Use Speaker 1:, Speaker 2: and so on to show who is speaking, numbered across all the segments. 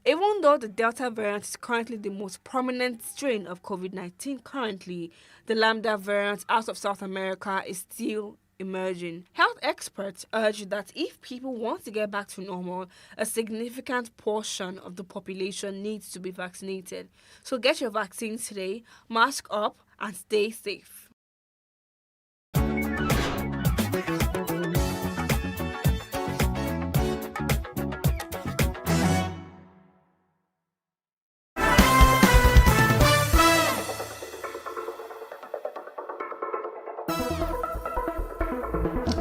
Speaker 1: Even though the Delta variant is currently the most prominent strain of COVID-19 currently, the Lambda variant out of South America is still emerging. Health experts urge that if people want to get back to normal, a significant portion of the population needs to be vaccinated. So get your vaccine today, mask up, and stay safe.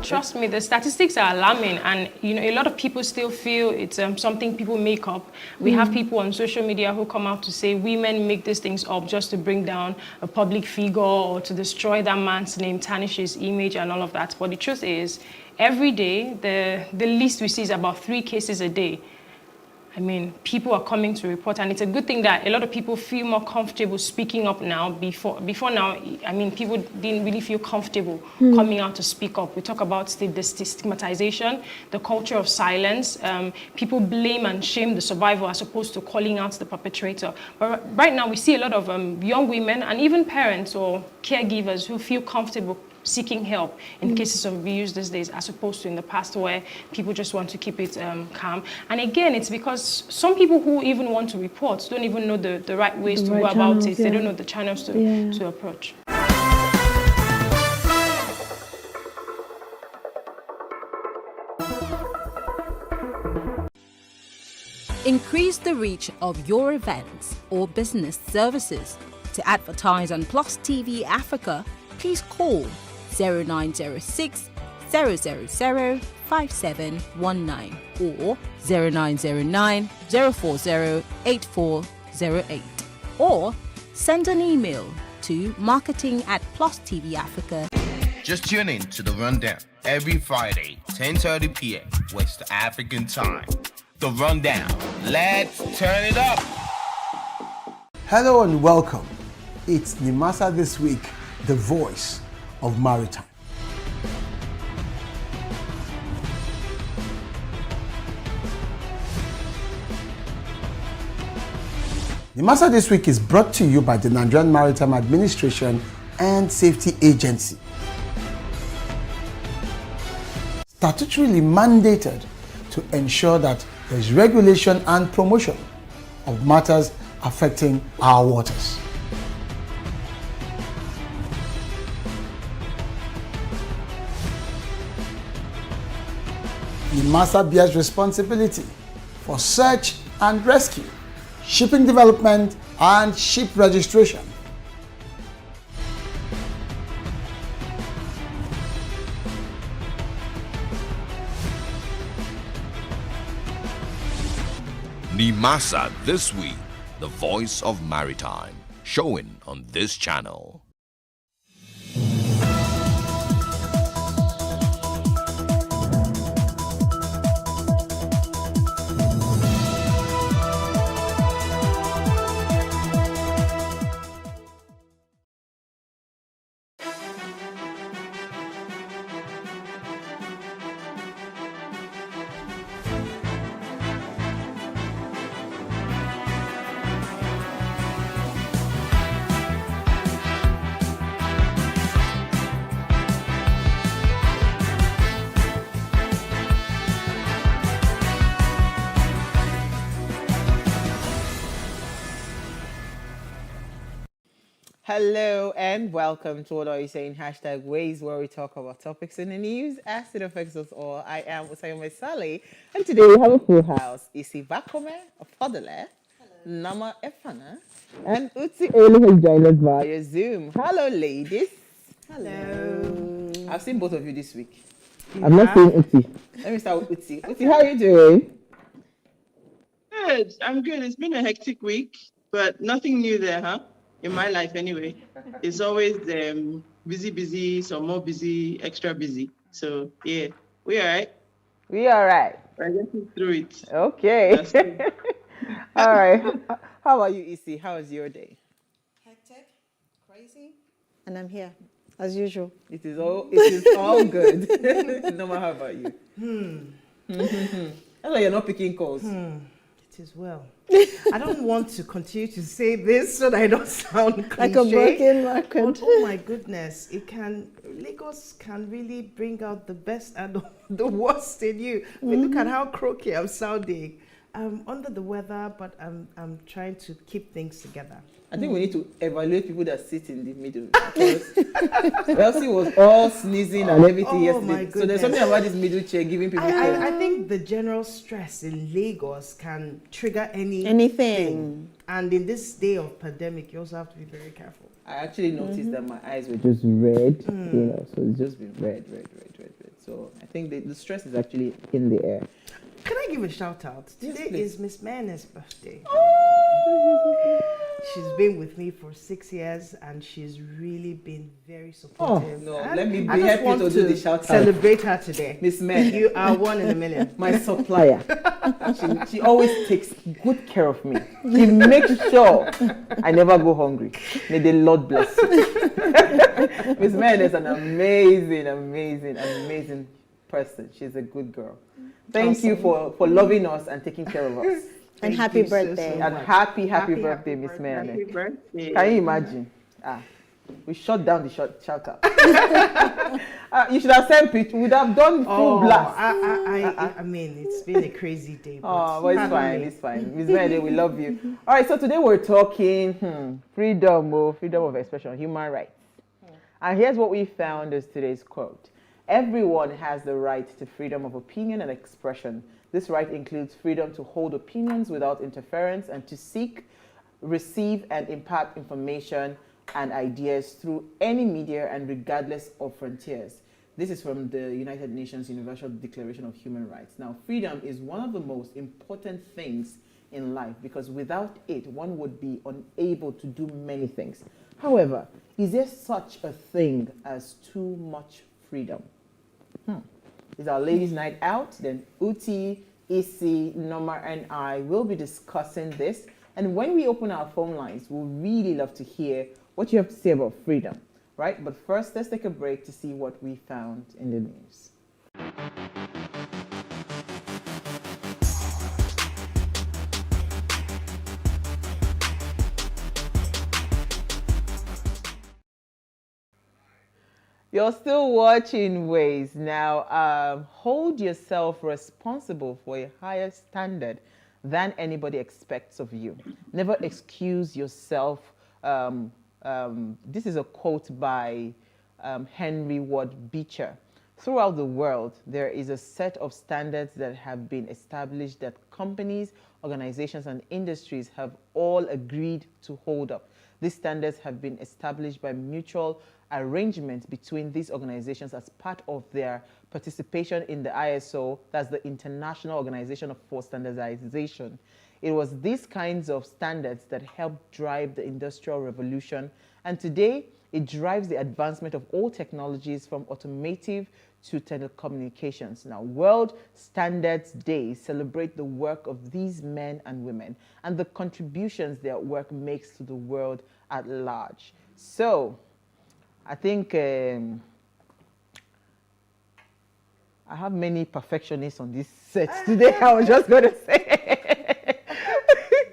Speaker 2: Trust me, the statistics are alarming, and a lot of people still feel it's something people make up. We have people on social media who come out to say women make these things up just to bring down a public figure or to destroy that man's name, tarnish his image and all of that. But the truth is, every day, the least we see is about 3 cases a day. I mean, people are coming to report, and it's a good thing that a lot of people feel more comfortable speaking up now. Before now, I mean, people didn't really feel comfortable coming out to speak up. We talk about the stigmatization, the culture of silence. People blame and shame the survivor as opposed to calling out the perpetrator. But right now, we see a lot of young women and even parents or caregivers who feel comfortable seeking help in cases of abuse these days, as opposed to in the past where people just want to keep it calm. And again, it's because some people who even want to report don't even know the right ways to go about it. They don't know the channels to approach.
Speaker 3: Increase the reach of your events or business services. To advertise on PlusTvAfrica, please call 0906 000 5719 or 0909 040 8408, or send an email to marketing@PlusTvAfrica.
Speaker 4: Just tune in to The Rundown every Friday, 10:30 p.m. West African time. The Rundown. Let's turn it up.
Speaker 5: Hello and welcome. It's Nimasa This Week, the voice of maritime. Nimasa This Week is brought to you by the Nigerian Maritime Administration and Safety Agency. Statutorily mandated to ensure that there is regulation and promotion of matters affecting our waters. NIMASA bears responsibility for search and rescue, shipping development, and ship registration.
Speaker 6: NIMASA This Week, the voice of maritime, showing on this channel.
Speaker 7: Hello and welcome to What Are You Saying? Hashtag Ways, where we talk about topics in the news as it affects us all. I am Usayome Sally, and today we have a full house. Isi Bakome of Fodele, Nama Efana, and Uti Olu has joined us via Zoom. Hello, ladies.
Speaker 8: Hello.
Speaker 7: I've seen both of you this week. I've not seen Uti. Let me start with Uti. Uti, how are you doing?
Speaker 8: Good. I'm good. It's been a hectic week, but nothing new there, huh? In my life, anyway. It's always busy, some more busy, extra busy. So, yeah, we all right.
Speaker 7: We all right.
Speaker 8: We're getting through it.
Speaker 7: Okay. All right. How about you, Isi? How was your day?
Speaker 9: Hectic, crazy, and I'm here, as usual.
Speaker 7: It is all good. No matter how about you. That's why you're not picking calls.
Speaker 10: It is well. I don't want to continue to say this so that I don't sound cliche.
Speaker 9: Like a broken record.
Speaker 10: But, oh my goodness, Lagos can really bring out the best and the worst in you. I mean, look at how croaky I'm sounding. I'm under the weather, but I'm trying to keep things together.
Speaker 7: I think we need to evaluate people that sit in the middle. Because Elsie was all sneezing and everything yesterday. So there's something about this middle chair giving people.
Speaker 10: I think the general stress in Lagos can trigger
Speaker 9: anything.
Speaker 10: And in this day of pandemic, you also have to be very careful.
Speaker 7: I actually noticed that my eyes were just red, so it's just been red. So I think the stress is actually in the air.
Speaker 10: Can I give a shout out?
Speaker 7: Yes,
Speaker 10: Today
Speaker 7: please.
Speaker 10: is Miss Mane's birthday. Oh. She's been with me for 6 years and she's really been very supportive.
Speaker 7: Oh, no,
Speaker 10: and
Speaker 7: let me be
Speaker 10: I just
Speaker 7: happy
Speaker 10: want
Speaker 7: to do the shout out.
Speaker 10: Celebrate her today.
Speaker 7: Miss Mane.
Speaker 10: You are one in a million.
Speaker 7: My supplier. She always takes good care of me. She makes sure I never go hungry. May the Lord bless you. Miss Mane is an amazing person. She's a good girl. Thank you for loving us and taking care of us.
Speaker 9: And happy birthday.
Speaker 7: And happy birthday, Miss Mane.
Speaker 8: Happy birthday.
Speaker 7: Can you imagine? We shut down the shout out. You should have sent it. We would have done full blast.
Speaker 10: I mean, it's been a crazy day.
Speaker 7: But it's fine. It's fine. Miss Mane, we love you. All right, so today we're talking freedom of expression, human rights. And here's what we found as today's quote. Everyone has the right to freedom of opinion and expression. This right includes freedom to hold opinions without interference and to seek, receive, and impart information and ideas through any media and regardless of frontiers. This is from the United Nations Universal Declaration of Human Rights. Now, freedom is one of the most important things in life because without it, one would be unable to do many things. However, is there such a thing as too much freedom? It's our ladies' night out. Then Uti, Isi, Norma, and I will be discussing this. And when we open our phone lines, we'll really love to hear what you have to say about freedom, right? But first, let's take a break to see what we found in the news. You're still watching Ways. Now, hold yourself responsible for a higher standard than anybody expects of you. Never excuse yourself. This is a quote by Henry Ward Beecher. Throughout the world, there is a set of standards that have been established that companies, organizations, and industries have all agreed to hold up. These standards have been established by mutual arrangements between these organizations as part of their participation in the ISO, that's the International Organization for Standardization. It was these kinds of standards that helped drive the Industrial Revolution, and today it drives the advancement of all technologies from automotive to telecommunications. Now, World Standards Day celebrate the work of these men and women and the contributions their work makes to the world at large. So, I think I have many perfectionists on this set today. I was just going to say.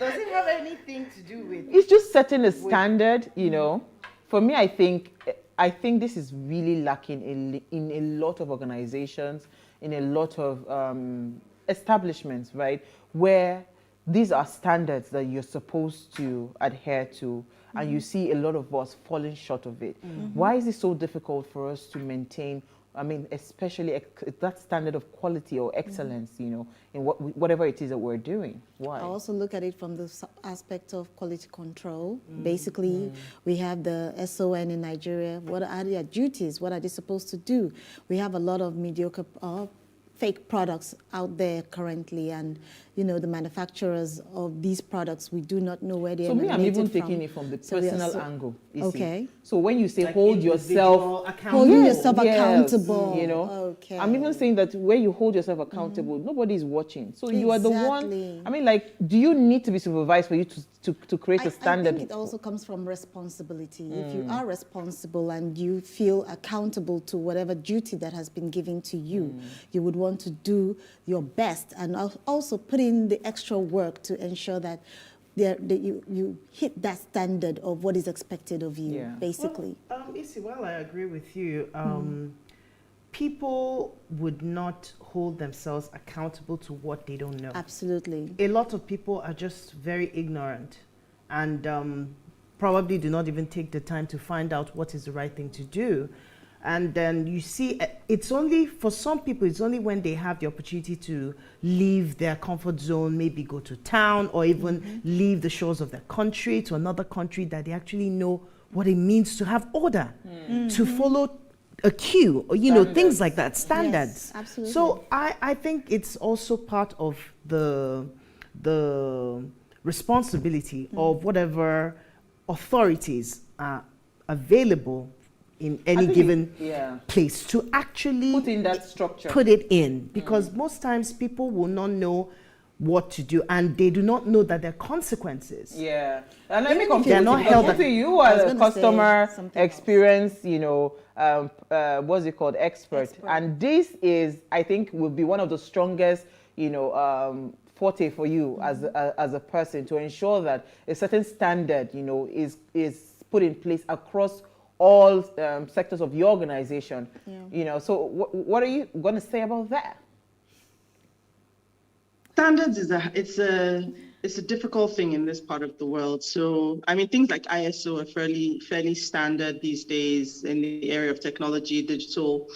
Speaker 10: Does it have anything to do with?
Speaker 7: It's just setting a standard, you know. For me, I think this is really lacking in a lot of organizations, in a lot of establishments, right, where these are standards that you're supposed to adhere to, and you see a lot of us falling short of it. Why is it so difficult for us to maintain, I mean, especially that standard of quality or excellence, you know, in whatever it is that we're doing? Why?
Speaker 9: I also look at it from the aspect of quality control. Basically, we have the SON in Nigeria. What are their duties? What are they supposed to do? We have a lot of mediocre fake products out there currently, and you know, the manufacturers of these products, we do not know where they are.
Speaker 7: So me, I'm even taking it from the personal angle. Okay. So when you say like hold yourself accountable, you know, I'm even saying that where you hold yourself accountable, nobody is watching. So you are the one. I mean, like, do you need to be supervised for you to create a standard?
Speaker 9: I think it also comes from responsibility. If you are responsible and you feel accountable to whatever duty that has been given to you, you would want want to do your best and also put in the extra work to ensure that you hit that standard of what is expected of you, basically.
Speaker 10: Well, Isi, while I agree with you, people would not hold themselves accountable to what they don't know.
Speaker 9: Absolutely.
Speaker 10: A lot of people are just very ignorant and probably do not even take the time to find out what is the right thing to do. And then you see, it's only, for some people, it's only when they have the opportunity to leave their comfort zone, maybe go to town or even leave the shores of their country to another country, that they actually know what it means to have order, to follow a queue, or, you know, things like that, standards.
Speaker 9: Yes, absolutely.
Speaker 10: So I think it's also part of the responsibility of whatever authorities are available in any given place to actually
Speaker 7: put in that structure.
Speaker 10: Put it in, because most times people will not know what to do, and they do not know that there are consequences.
Speaker 7: Yeah, and let me come
Speaker 10: they're not held.
Speaker 7: You are a customer experience, you know, what's it called, expert, and this is, I think, will be one of the strongest, you know, forte for you as a person, to ensure that a certain standard, you know, is put in place across all sectors of your organization. You know, so what are you going to say about that?
Speaker 8: Standards it's a difficult thing in this part of the world. So I mean, things like ISO are fairly standard these days in the area of technology, digital.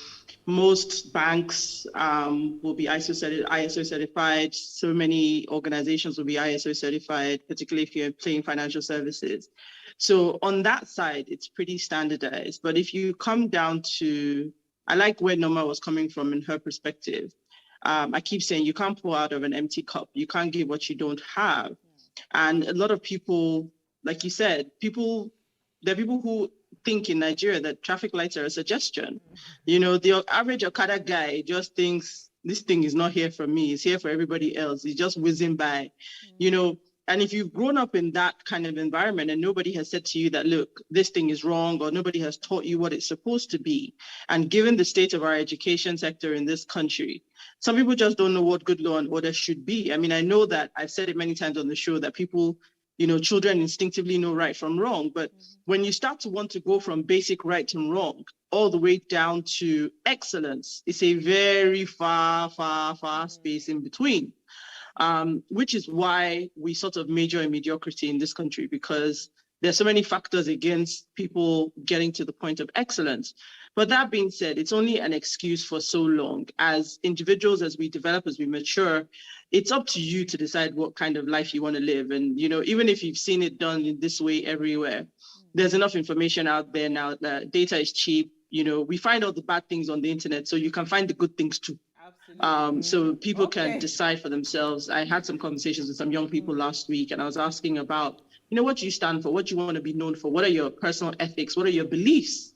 Speaker 8: Most banks will be ISO certified. So many organizations will be ISO certified, particularly if you're playing financial services. So on that side, it's pretty standardized. But if you come down to, I like where Norma was coming from in her perspective. I keep saying you can't pour out of an empty cup. You can't give what you don't have. And a lot of people, like you said, there are people who think in Nigeria that traffic lights are a suggestion. You know, the average Okada guy just thinks this thing is not here for me. It's here for everybody else. It's just whizzing by, you know. And if you've grown up in that kind of environment and nobody has said to you that, look, this thing is wrong, or nobody has taught you what it's supposed to be, and given the state of our education sector in this country, some people just don't know what good law and order should be. I mean, I know that I've said it many times on the show that people, you know, children instinctively know right from wrong. But when you start to want to go from basic right and wrong all the way down to excellence, it's a very far space in between. Which is why we sort of major in mediocrity in this country, because there's so many factors against people getting to the point of excellence. But that being said, it's only an excuse for so long. As individuals, as we develop, as we mature, it's up to you to decide what kind of life you want to live. And, you know, even if you've seen it done in this way everywhere, there's enough information out there now that data is cheap. You know, we find all the bad things on the internet, so you can find the good things too. So people can decide for themselves. I had some conversations with some young people last week, and I was asking about, you know, what do you stand for? What do you want to be known for? What are your personal ethics? What are your beliefs?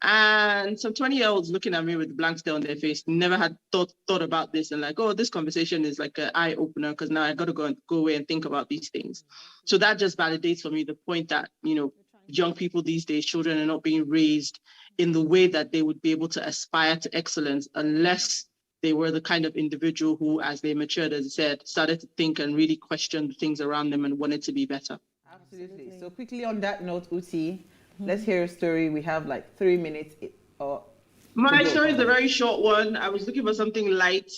Speaker 8: And some 20-year-olds looking at me with a blank stare on their face, never had thought about this, and like, oh, this conversation is like an eye opener, because now I got to go away and think about these things. So that just validates for me the point that, you know, young people these days, children, are not being raised in the way that they would be able to aspire to excellence unless they were the kind of individual who, as they matured, as I said, started to think and really question the things around them and wanted to be better.
Speaker 7: Absolutely. So quickly on that note, Uti, let's hear a story. We have like 3 minutes.
Speaker 8: My story is a very short one. I was looking for something light.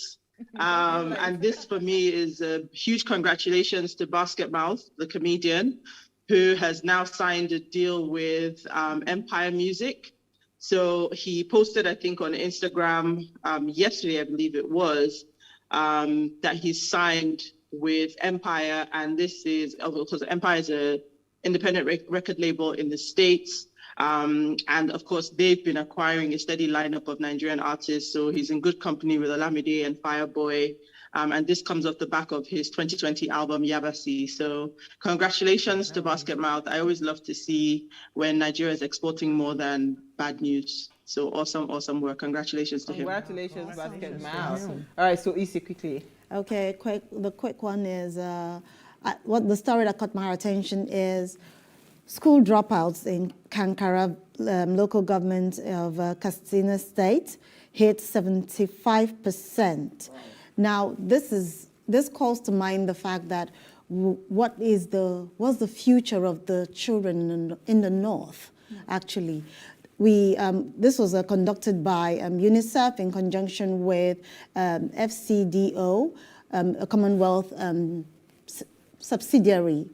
Speaker 8: And this for me is a huge congratulations to Basketmouth, the comedian, who has now signed a deal with Empire Music. So he posted, I think, on Instagram yesterday, I believe it was, that he's signed with Empire. And this is, because Empire is an independent record label in the States. And of course, they've been acquiring a steady lineup of Nigerian artists. So he's in good company with Olamide and Fireboy. And this comes off the back of his 2020 album, Yabasi. So congratulations to Basketmouth. I always love to see when Nigeria is exporting more than bad news. So awesome work. Congratulations to him.
Speaker 7: Congratulations, Basketmouth. All right, so Isi, quickly.
Speaker 9: Okay, the quick one is, what the story that caught my attention is school dropouts in Kankara local government of Katsina State. hit 75%. Now, this calls to mind the fact that what's the future of the children in the North, actually. This was conducted by UNICEF in conjunction with FCDO, a Commonwealth subsidiary.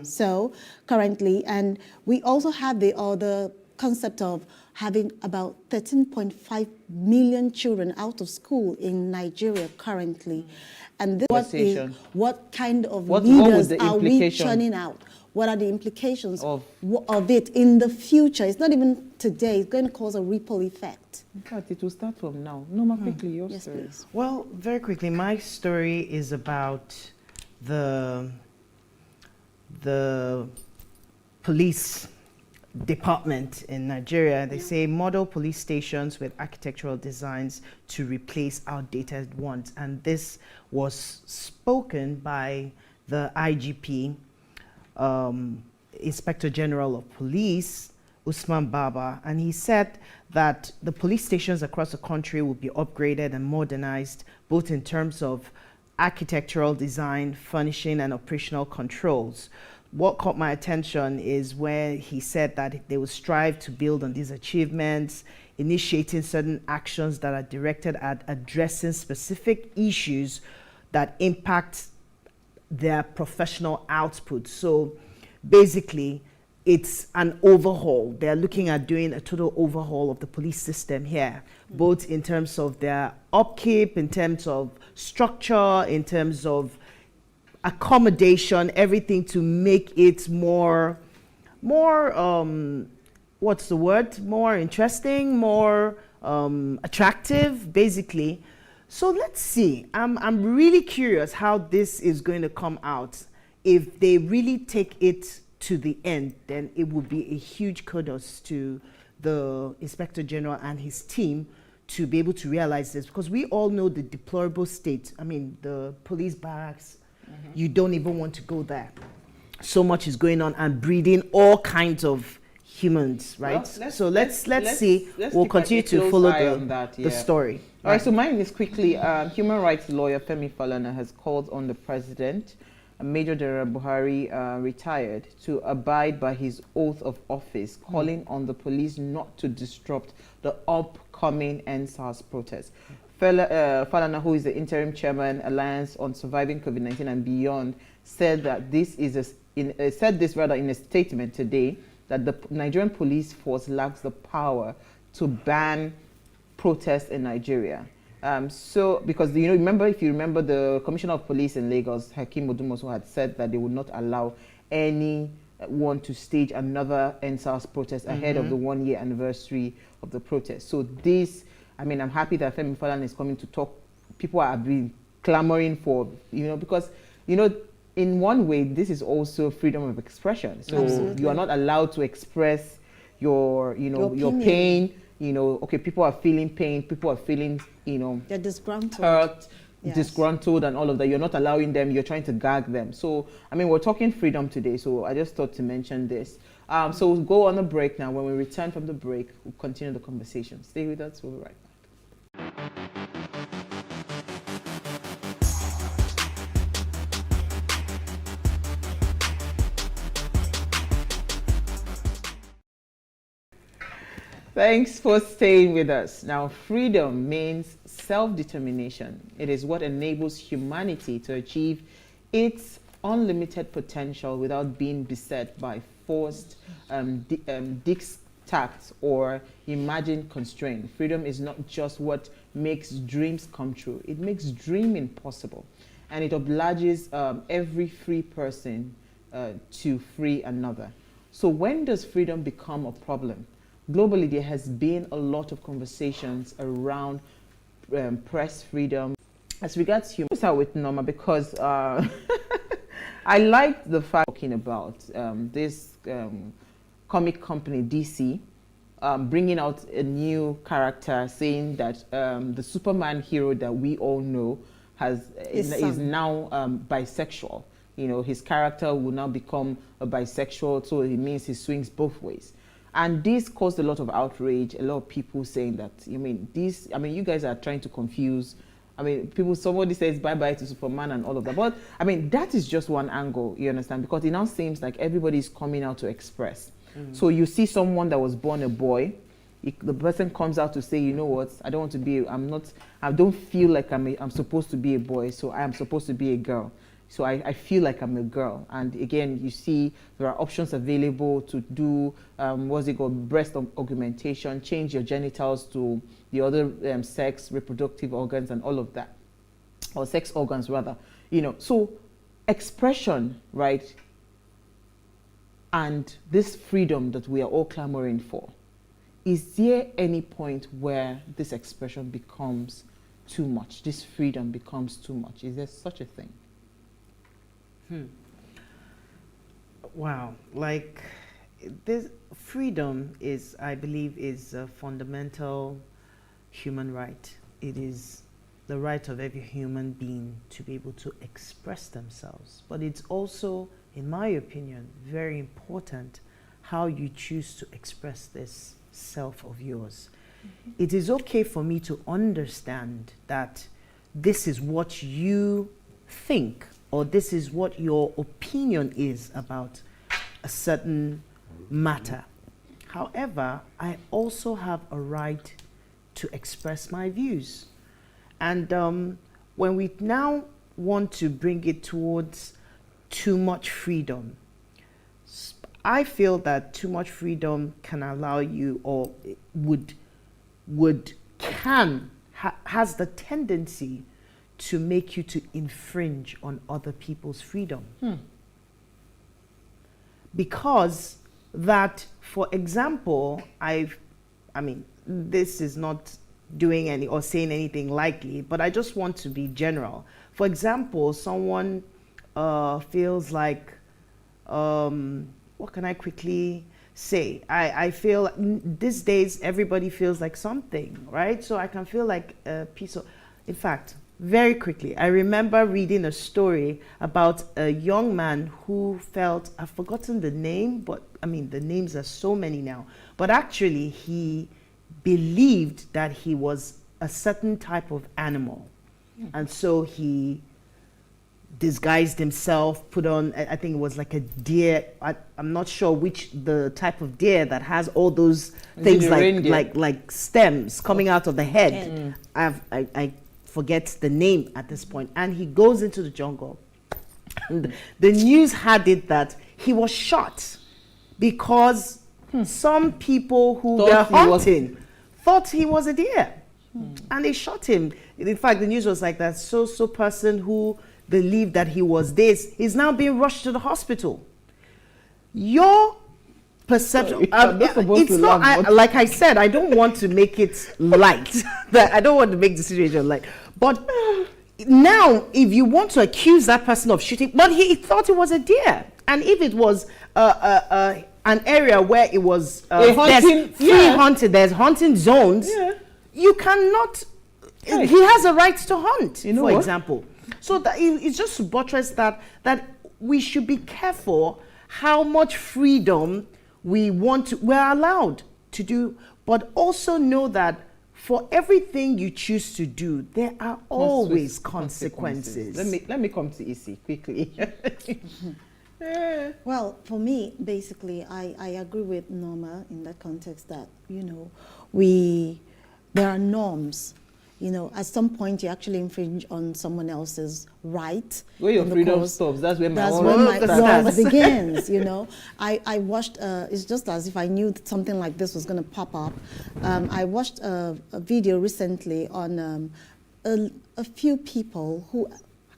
Speaker 9: So currently, and we also have the other concept of having about 13.5 million children out of school in Nigeria currently. And this what kind of leaders are we churning out? What are the implications of it in the future? It's not even today. It's going to cause a ripple effect.
Speaker 7: In fact, it will start from now. Norma, quickly, your story.
Speaker 9: Please.
Speaker 10: Well, very quickly, my story is about the police department in Nigeria. They say model police stations with architectural designs to replace outdated ones. And this was spoken by the IGP, Inspector General of Police, Usman Baba, and he said that the police stations across the country will be upgraded and modernized, both in terms of architectural design, furnishing, and operational controls. What caught my attention is where he said that they will strive to build on these achievements, initiating certain actions that are directed at addressing specific issues that impact their professional output. So basically, it's an overhaul. They're looking at doing a total overhaul of the police system here, both in terms of their upkeep, in terms of structure, in terms of accommodation, everything to make it more what's the word? More interesting, more attractive, basically. So let's see. I'm really curious how this is going to come out. If they really take it to the end, then it will be a huge kudos to the Inspector General and his team to be able to realize this, because we all know the deplorable state. I mean, the police barracks, you don't even want to go there. So much is going on and breeding all kinds of humans, right? Well, let's see. We'll continue to follow the story.
Speaker 7: All right, so mine is quickly. Human rights lawyer Femi Falana has called on the president, Major General Buhari, retired, to abide by his oath of office, calling on the police not to disrupt the upcoming NSAS protest. Falana, who is the interim chairman, Alliance on Surviving COVID-19 and Beyond, said that in a statement today that the Nigerian police force lacks the power to ban protests in Nigeria. Because remember, if you remember, the Commissioner of Police in Lagos, Hakeem Odumosu, had said that they would not allow anyone to stage another NSAS protest ahead of the 1-year anniversary of the protest. So this, I mean, I'm happy that Femi Falana is coming to talk. People are being clamoring for, because, in one way, this is also freedom of expression. So you are not allowed to express your pain. Okay, people are feeling pain, people are feeling,
Speaker 9: they're disgruntled,
Speaker 7: hurt, disgruntled and all of that. You're not allowing them, you're trying to gag them. So, I mean, we're talking freedom today, so I just thought to mention this. So we'll go on a break now. When we return from the break, we'll continue the conversation. Stay with us, we'll be right back. Thanks for staying with us. Now, freedom means self-determination. It is what enables humanity to achieve its unlimited potential without being beset by forced diktats or imagined constraint. Freedom is not just what makes dreams come true. It makes dreaming possible. And it obliges every free person to free another. So when does freedom become a problem? Globally, there has been a lot of conversations around press freedom. As regards human, let's start with Norma, because I like the fact talking about this comic company DC bringing out a new character, saying that the Superman hero that we all know is now bisexual. His character will now become a bisexual, so it means he swings both ways. And this caused a lot of outrage, a lot of people saying that, you guys are trying to confuse. Somebody says bye-bye to Superman and all of that. But, that is just one angle, you understand? Because it now seems like everybody is coming out to express. So you see someone that was born a boy, the person comes out to say, you know what, I don't feel like I'm supposed to be a boy, so I am supposed to be a girl. So I feel like I'm a girl. And again, you see there are options available to do, breast augmentation, change your genitals to the other sex, reproductive organs and all of that. Or sex organs rather. So expression, right? And this freedom that we are all clamoring for. Is there any point where this expression becomes too much? This freedom becomes too much? Is there such a thing?
Speaker 10: Wow, like this freedom is, I believe, is a fundamental human right. It is the right of every human being to be able to express themselves. But it's also, in my opinion, very important how you choose to express this self of yours. It is okay for me to understand that this is what you think, or this is what your opinion is about a certain matter. However, I also have a right to express my views. And when we now want to bring it towards too much freedom, I feel that too much freedom can allow you, or has the tendency to make you to infringe on other people's freedom. Because that, for example, this is not doing any or saying anything likely, but I just want to be general. For example, someone feels like, what can I quickly say? I feel these days everybody feels like something, right? So I can feel like a piece of, in fact, very quickly, I remember reading a story about a young man who felt, I've forgotten the name, but the names are so many now, but actually he believed that he was a certain type of animal. And so he disguised himself, put on, I think it was like a deer. I'm not sure which, the type of deer that has all those things like stems coming out of the head. I forget the name at this point. And he goes into the jungle. And the news had it that he was shot because some people who were hunting thought he was a deer. And they shot him. In fact, the news was like that so person who believed that he was this is now being rushed to the hospital. Your perception, it's not, like I said, I don't want to make it light. I don't want to make the situation light. But now, if you want to accuse that person of shooting, but he thought it was a deer. And if it was an area where it was free hunting, there's hunting zones, you cannot, he has a right to hunt, for example. So that it's just to buttress that we should be careful how much freedom we're allowed to do, but also know that for everything you choose to do, there are always consequences.
Speaker 7: Let me come to Isi quickly.
Speaker 9: Well, for me, basically, I agree with Norma in that context that, there are norms. At some point you actually infringe on someone else's right.
Speaker 7: Where your freedom stops, that's where my
Speaker 9: laws begins, I watched, it's just as if I knew something like this was going to pop up. I watched a video recently on a few people who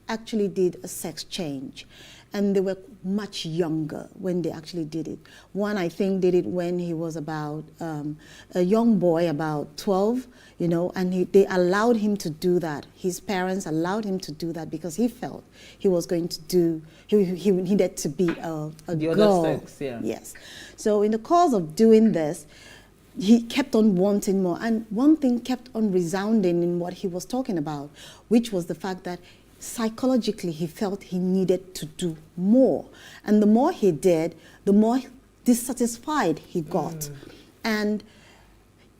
Speaker 9: actually did a sex change. And they were much younger when they actually did it. One, I think, did it when he was about a young boy, about 12, and they allowed him to do that. His parents allowed him to do that because he felt he was going to do, he needed to be a
Speaker 7: the
Speaker 9: girl.
Speaker 7: Other sex, yeah.
Speaker 9: Yes. So in the course of doing this, he kept on wanting more. And one thing kept on resounding in what he was talking about, which was the fact that psychologically he felt he needed to do more. And the more he did, the more dissatisfied he got. And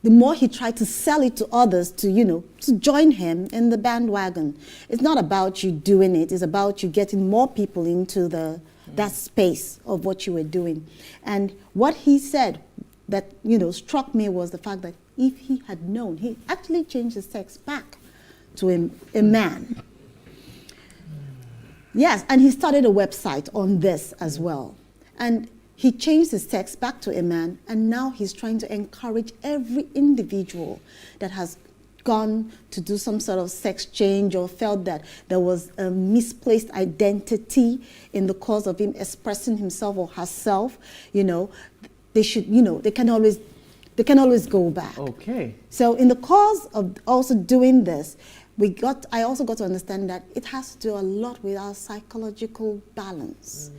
Speaker 9: the more he tried to sell it to others to join him in the bandwagon. It's not about you doing it, it's about you getting more people into that space of what you were doing. And what he said that, struck me was the fact that if he had known, he actually changed his sex back to a man. Yes, and he started a website on this as well. And he changed his sex back to a man, and now he's trying to encourage every individual that has gone to do some sort of sex change or felt that there was a misplaced identity in the course of him expressing himself or herself, they should, they can always go back.
Speaker 7: Okay.
Speaker 9: So in the course of also doing this, I also got to understand that it has to do a lot with our psychological balance.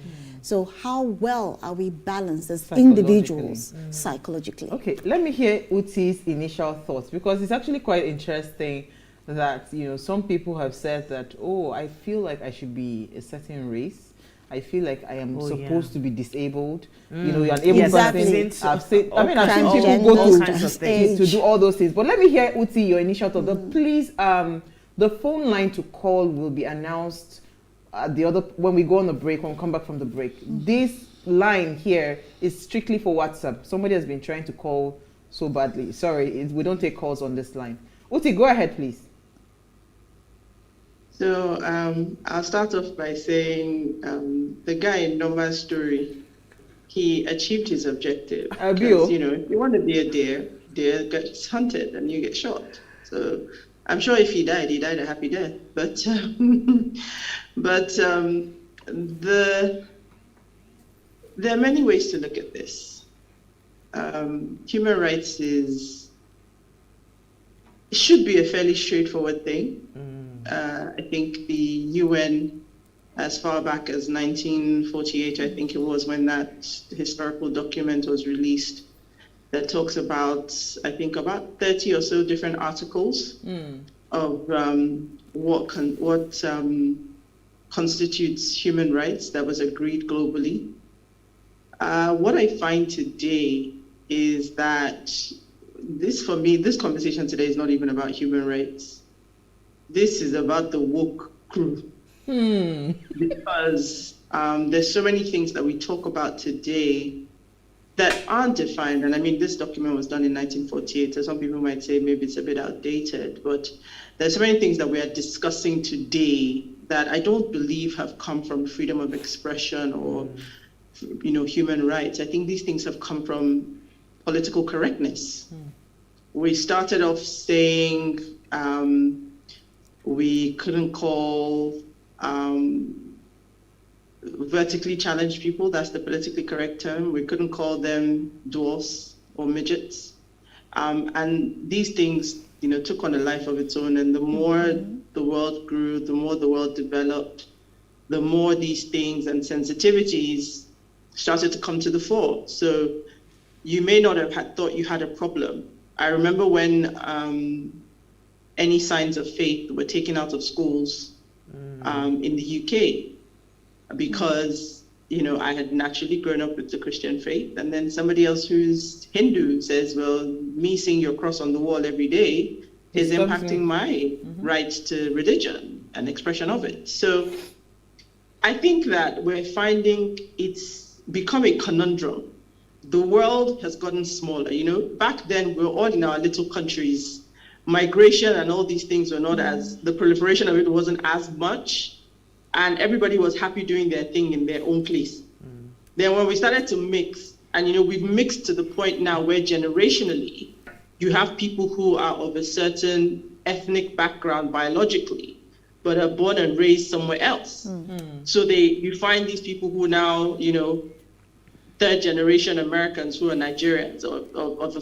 Speaker 9: So how well are we balanced as individuals psychologically?
Speaker 7: Okay, let me hear Uti's initial thoughts, because it's actually quite interesting that, some people have said that, I feel like I should be a certain race. I feel like I am supposed to be disabled. You're an able person. I've seen people go to do all those things. But let me hear, Uti, your initial thought. Please, the phone line to call will be announced when we go on the break, when we come back from the break. This line here is strictly for WhatsApp. Somebody has been trying to call so badly. Sorry, we don't take calls on this line. Uti, go ahead, please.
Speaker 8: So I'll start off by saying the guy in Noma's story, he achieved his objective. Because, you want to be a deer gets hunted and you get shot. So I'm sure if he died a happy death. But there are many ways to look at this. Human rights should be a fairly straightforward thing. I think the UN, as far back as 1948, I think it was, when that historical document was released, that talks about, I think, about 30 or so different articles of what constitutes human rights that was agreed globally. What I find today is that this conversation today is not even about human rights. This is about the woke crew. Because there's so many things that we talk about today that aren't defined. And I mean, this document was done in 1948, so some people might say maybe it's a bit outdated, but there's so many things that we are discussing today that I don't believe have come from freedom of expression or, human rights. I think these things have come from political correctness. We started off saying we couldn't call vertically challenged people, that's the politically correct term. We couldn't call them dwarfs or midgets. And these things, took on a life of its own. And the more the world grew, the more the world developed, the more these things and sensitivities started to come to the fore. So you may not have thought you had a problem. I remember when any signs of faith were taken out of schools in the UK, because I had naturally grown up with the Christian faith, and then somebody else who's Hindu says, well, me seeing your cross on the wall every day is impacting my right to religion and expression of it. So I think that we're finding it's become a conundrum. The world has gotten smaller. Back then we were all in our little countries. Migration and all these things were not the proliferation of it wasn't as much, and everybody was happy doing their thing in their own place. Then when we started to mix, and we've mixed to the point now where generationally, you have people who are of a certain ethnic background biologically, but are born and raised somewhere else. So you find these people who now, third generation Americans who are Nigerians or of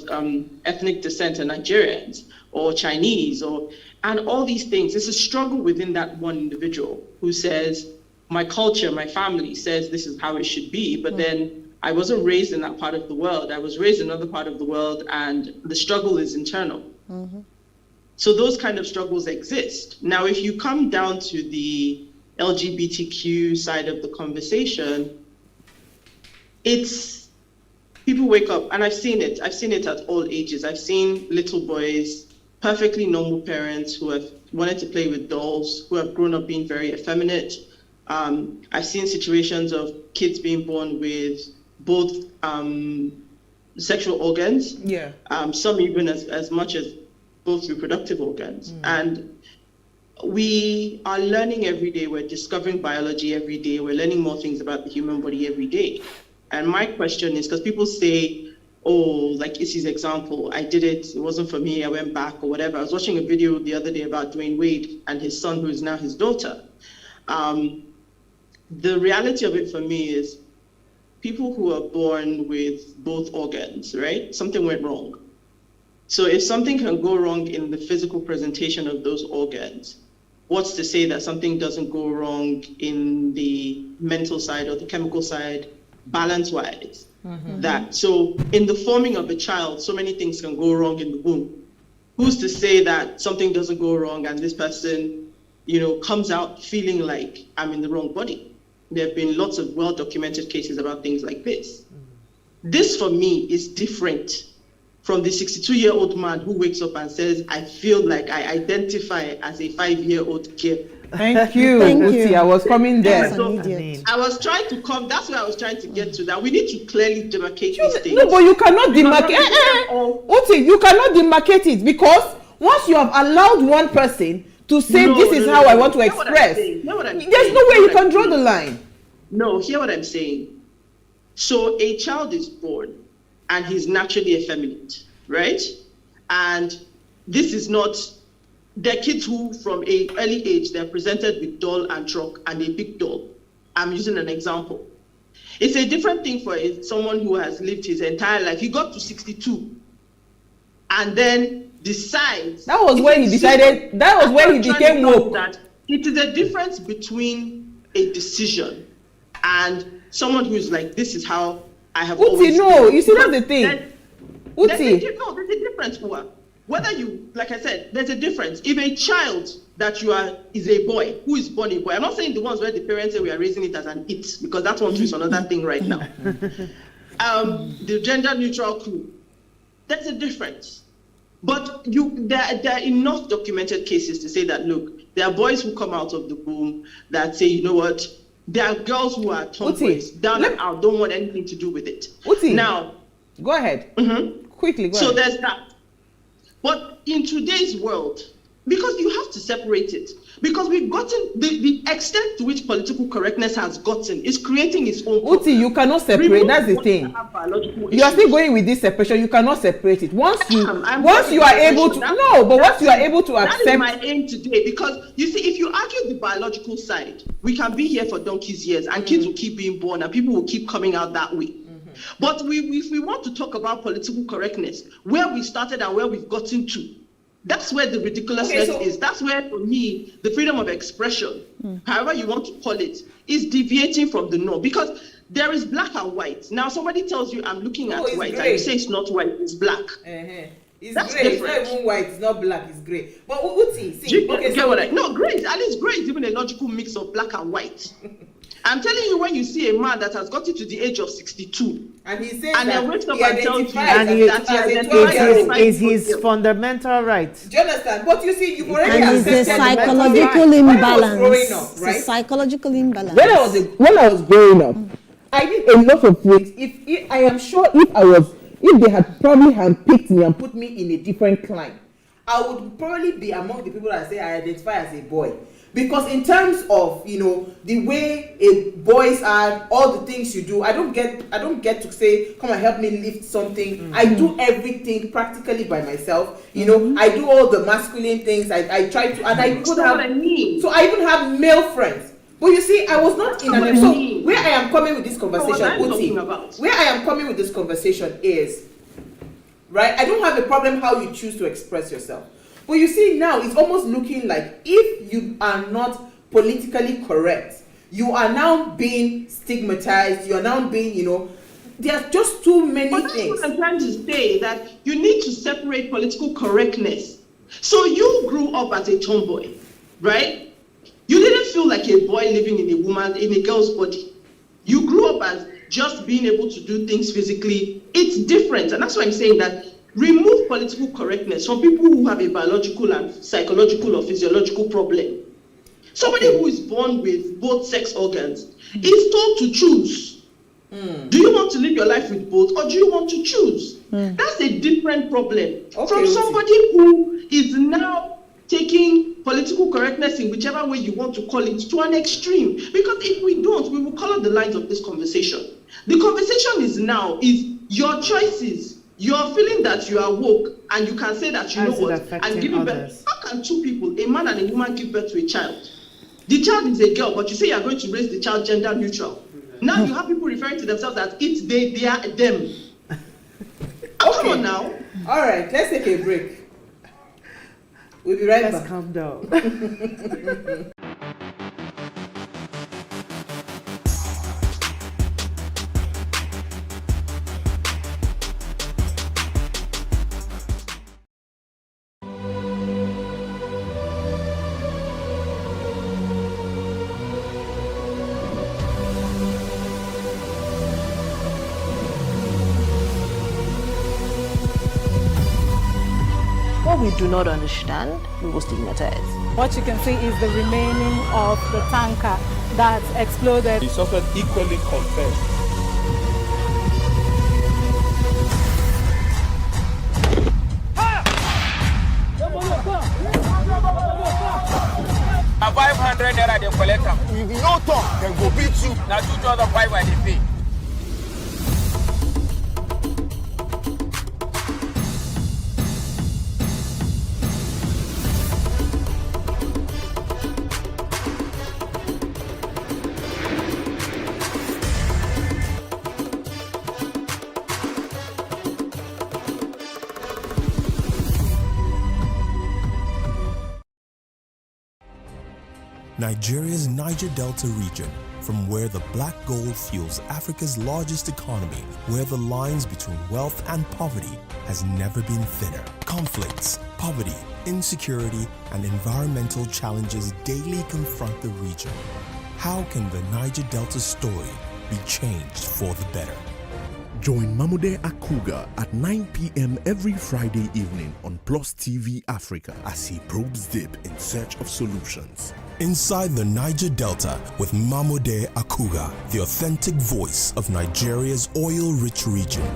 Speaker 8: ethnic descent are Nigerians or Chinese and all these things. It's a struggle within that one individual who says, my culture, my family says this is how it should be, but then I wasn't raised in that part of the world. I was raised in another part of the world, and the struggle is internal. So those kind of struggles exist. Now, if you come down to the LGBTQ side of the conversation, it's people wake up, and I've seen it at all ages. I've seen little boys, perfectly normal parents who have wanted to play with dolls, who have grown up being very effeminate. I've seen situations of kids being born with both sexual organs, some even as much as both reproductive organs. And we are learning every day. We're discovering biology every day. We're learning more things about the human body every day. And my question is, because people say, oh, like Issy's example, I did it, it wasn't for me, I went back or whatever. I was watching a video the other day about Dwayne Wade and his son, who is now his daughter. The reality of it for me is people who are born with both organs, right? Something went wrong. So if something can go wrong in the physical presentation of those organs, what's to say that something doesn't go wrong in the mental side or the chemical side, balance-wise? So in the forming of a child, so many things can go wrong in the womb. Who's to say that something doesn't go wrong and this person, comes out feeling like I'm in the wrong body? There have been lots of well-documented cases about things like this. This, for me, is different from the 62-year-old man who wakes up and says, I feel like I identify as a 5-year-old girl.
Speaker 7: Thank you, Uti. I was coming there.
Speaker 8: I was trying to come, that's where I was trying to get to, that we need to clearly demarcate these things.
Speaker 7: No, but you cannot demarcate. Uti, you cannot demarcate it, because once you have allowed one person to say this is how I want to express, there's no way you can draw the line.
Speaker 8: No, hear what I'm saying. So a child is born and he's naturally effeminate, right? And this is not, there are kids who from an early age, they're presented with doll and truck and a big doll. I'm using an example. It's a different thing for someone who has lived his entire life. He got to 62 and then decides.
Speaker 7: That was when he decided, that was when he became woke.
Speaker 8: That it is a difference between a decision and someone who's like, this is how I have always
Speaker 7: no, you see, that's the thing.
Speaker 8: There's a difference, Uwa. Whether you, like I said, there's a difference. If a child that you are is a boy, who is born a boy, I'm not saying the ones where the parents say we are raising it as an it, because that one is another thing right now. The gender neutral crew, there's a difference. But there are enough documented cases to say that, look, there are boys who come out of the womb that say, you know what, there are girls who are tomboys, down and out, don't want anything to do with it. Now,
Speaker 7: go ahead. Quickly, go ahead.
Speaker 8: So there's that. But in today's world, because you have to separate it, because we've gotten the extent to which political correctness has gotten is creating its own problem.
Speaker 7: You cannot separate. That's the thing. You are still going with this separation. You cannot separate it. Once you are able to once you are able to accept.
Speaker 8: That is my aim today, because you see, if you argue the biological side, we can be here for donkey's years and kids will keep being born and people will keep coming out that way. But if we want to talk about political correctness, where we started and where we've gotten to, that's where the ridiculousness is. That's where, for me, the freedom of expression, however you want to call it, is deviating from the norm. Because there is black and white. Now, somebody tells you, I'm looking at white, and you say it's not white, it's black.
Speaker 7: It's
Speaker 8: that's
Speaker 7: gray.
Speaker 8: Different.
Speaker 7: It's not even white, it's not black, it's gray. But Uti, see,
Speaker 8: gray, at least gray is even a logical mix of black and white. I'm telling you, when you see a man that has gotten to the age of 62,
Speaker 7: and he says
Speaker 8: and then wakes up and tells you
Speaker 10: that is his fundamental right.
Speaker 7: Do you understand? But you see, you've already
Speaker 9: accepted
Speaker 7: the
Speaker 9: psychological imbalance.
Speaker 7: Up, right?
Speaker 9: Psychological imbalance.
Speaker 7: When I was growing up, I did a lot of things. If I am sure if they had probably handpicked me and put me in a different climb, I would probably be among the people that say I identify as a boy. Because in terms of, the way boys are, all the things you do, I don't get to say, come and help me lift something. I do everything practically by myself. I do all the masculine things. I try to, and I could have. So I even have male friends. But you see, I was not in an. So where I am coming with this conversation, where I am coming with this conversation is, right? I don't have a problem how you choose to express yourself. But you see, now it's almost looking like if you are not politically correct, you are now being stigmatized, you are now being, there's just too many things.
Speaker 8: That's what I'm trying to say, that you need to separate political correctness. So you grew up as a tomboy, right? You didn't feel like a boy living in a girl's body. You grew up as just being able to do things physically. It's different. And that's why I'm saying that remove political correctness from people who have a biological and psychological or physiological problem. Somebody who is born with both sex organs is told to choose. Do you want to live your life with both, or do you want to choose? That's a different problem from somebody who is now taking political correctness in whichever way you want to call it to an extreme. Because if we don't, we will color the lines of this conversation. The conversation is your choices. You're feeling that you are woke and you can say that you know what, and giving birth. How can two people, a man and a woman, give birth to a child? The child is a girl, but you say you're going to raise the child gender neutral. Now you have people referring to themselves as it's they are them. Come on now.
Speaker 7: All right, let's take a break. We'll be right back.
Speaker 10: Let's calm down.
Speaker 11: What we do not understand, we will stigmatize.
Speaker 12: What you can see is the remaining of the tanker that exploded.
Speaker 13: He suffered equally confessed.
Speaker 14: A 500 naira they collect them. If you no talk, then go beat you. Now 2,500 I dey pay.
Speaker 15: Nigeria's Niger Delta region, from where the black gold fuels Africa's largest economy, where the lines between wealth and poverty has never been thinner. Conflicts, poverty, insecurity, and environmental challenges daily confront the region. How can the Niger Delta story be changed for the better?
Speaker 16: Join Mamude Akuga at 9 p.m. every Friday evening on PlusTvAfrica as he probes deep in search of solutions.
Speaker 15: Inside the Niger Delta with Mamude Akuga, the authentic voice of Nigeria's oil-rich region.